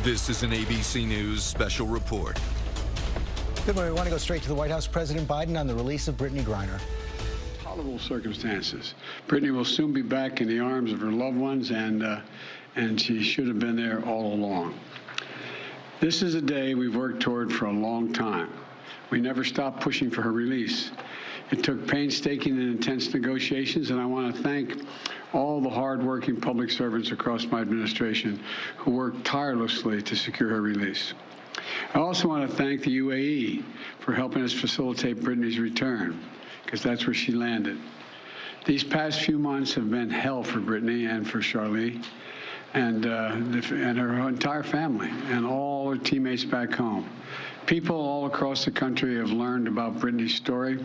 This is an ABC News special report. Good morning. We want to go straight to the White House. President Biden on the release of Brittney Griner. Tolerable circumstances. Brittney will soon be back in the arms of her loved ones, and she should have been there all along. This is a day we've worked toward for a long time. We never stopped pushing for her release. It took painstaking and intense negotiations, and I want to thank all the hard-working public servants across my administration who worked tirelessly to secure her release. I also want to thank the UAE for helping us facilitate Brittney's return, because that's where she landed. These past few months have been hell for Brittney and for Cherelle and her entire family and all her teammates back home. People all across the country have learned about Brittney's story,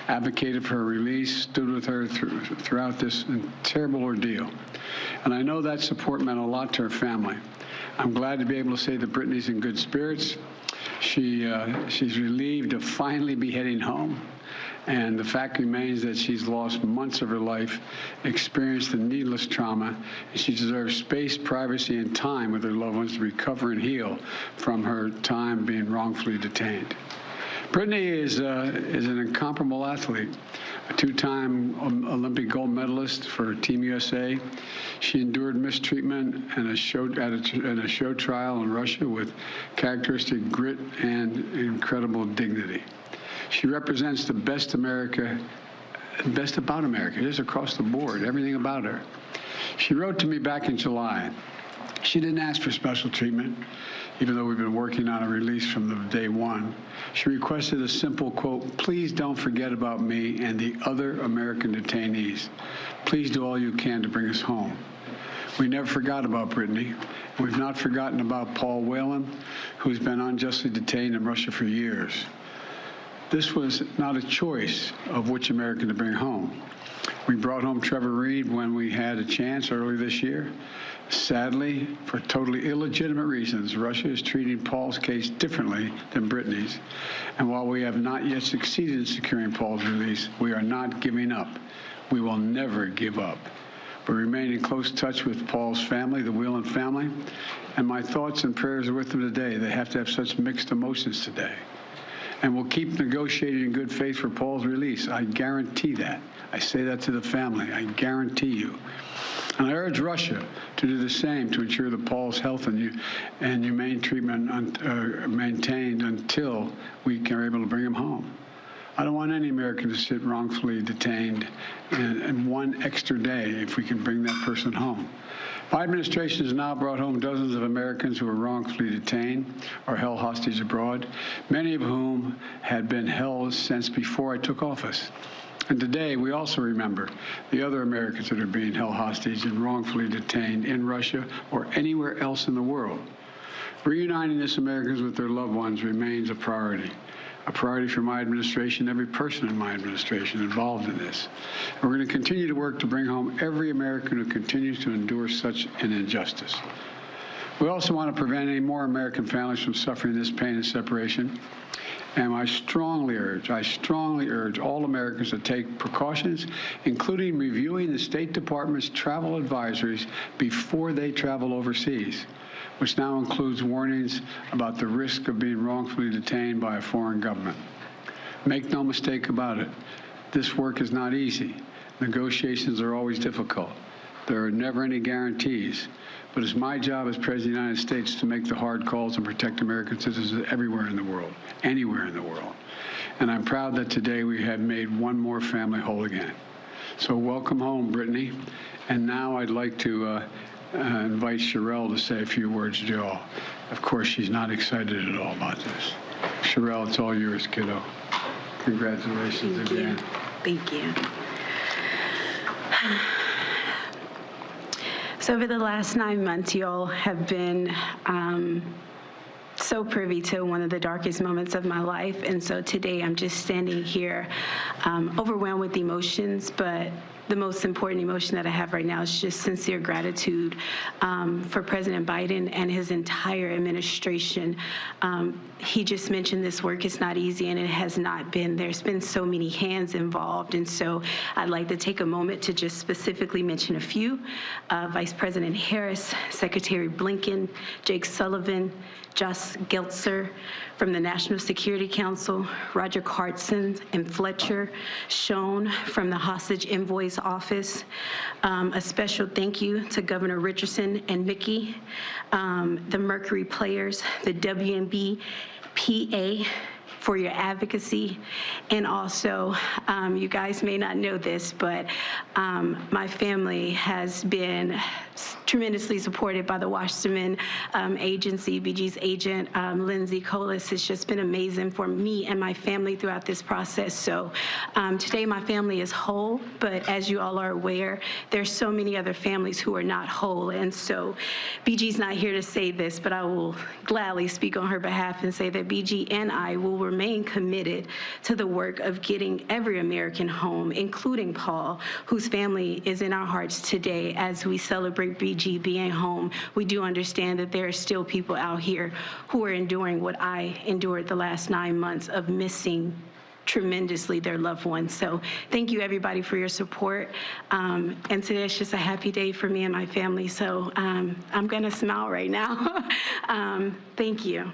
advocated for her release, stood with her throughout this terrible ordeal. And I know that support meant a lot to her family. I'm glad to be able to say that Brittney's in good spirits. She's relieved to finally be heading home. And the fact remains that she's lost months of her life, experienced a needless trauma, and she deserves space, privacy, and time with her loved ones to recover and heal from her time being wrongfully detained. Brittney is an incomparable athlete, a two-time Olympic gold medalist for Team USA. She endured mistreatment and a show trial in Russia with characteristic grit and incredible dignity. She represents the best America, best about America, just across the board, everything about her. She wrote to me back in July. She didn't ask for special treatment, even though we've been working on a release from the day one. She requested a simple quote, "Please don't forget about me and the other American detainees. Please do all you can to bring us home." We never forgot about Brittney. We've not forgotten about Paul Whelan, who's been unjustly detained in Russia for years. This was not a choice of which American to bring home. We brought home Trevor Reed when we had a chance early this year. Sadly, for totally illegitimate reasons, Russia is treating Paul's case differently than Brittney's. And while we have not yet succeeded in securing Paul's release, we are not giving up. We will never give up. We remain in close touch with Paul's family, the Whelan family, and my thoughts and prayers are with them today. They have to have such mixed emotions today. And we'll keep negotiating in good faith for Paul's release. I guarantee that. I say that to the family. I guarantee you. And I urge Russia to do the same to ensure that Paul's health and humane treatment maintained until we are able to bring him home. I don't want any American to sit wrongfully detained in one extra day if we can bring that person home. My administration has now brought home dozens of Americans who were wrongfully detained or held hostage abroad, many of whom had been held since before I took office. And today, we also remember the other Americans that are being held hostage and wrongfully detained in Russia or anywhere else in the world. Reuniting these Americans with their loved ones remains a priority for my administration, every person in my administration involved in this. And we're going to continue to work to bring home every American who continues to endure such an injustice. We also want to prevent any more American families from suffering this pain and separation. And I strongly urge all Americans to take precautions, including reviewing the State Department's travel advisories before they travel overseas, which now includes warnings about the risk of being wrongfully detained by a foreign government. Make no mistake about it, this work is not easy. Negotiations are always difficult. There are never any guarantees, but it's my job as President of the United States to make the hard calls and protect American citizens everywhere in the world, anywhere in the world. And I'm proud that today we have made one more family whole again. So welcome home, Brittney. And now I'd like to invite Cherelle to say a few words to you all. Of course, she's not excited at all about this. Cherelle, it's all yours, kiddo. Congratulations again. Thank you. So over the last 9 months, you all have been so privy to one of the darkest moments of my life. And so today I'm just standing here overwhelmed with emotions, but the most important emotion that I have right now is just sincere gratitude for President Biden and his entire administration. He just mentioned this work is not easy, and it has not been. There's been so many hands involved, and so I'd like to take a moment to just specifically mention a few. Vice President Harris, Secretary Blinken, Jake Sullivan, Josh Geltzer from the National Security Council, Roger Cartson and Fletcher Schoen from the Hostage Envoy's Office. A special thank you to Governor Richardson and Mickey, the Mercury players, the WNBA PA, for your advocacy. And also, you guys may not know this, but my family has been tremendously supported by the Wasserman Agency. BG's agent, Lindsay Colas, has just been amazing for me and my family throughout this process. So today my family is whole, but as you all are aware, there's so many other families who are not whole. And so BG's not here to say this, but I will gladly speak on her behalf and say that BG and I will remain committed to the work of getting every American home, including Paul, whose family is in our hearts today as we celebrate BG being home. We do understand that there are still people out here who are enduring what I endured the last 9 months of missing tremendously their loved ones. So thank you everybody for your support. And today is just a happy day for me and my family. So I'm gonna smile right now. Thank you.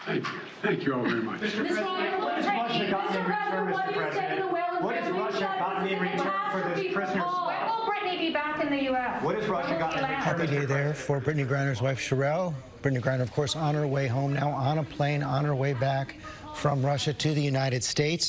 Thank you. Thank you all very much. Mr. President, what has Russia gotten in return, Mr. President? What has Russia gotten in return for this prisoner's When will Brittney be back in the U.S.? What has Russia gotten in return, Happy day there for Brittney Griner's wife, Cherelle. Brittney Griner, of course, on her way home now, on a plane, on her way back from Russia to the United States.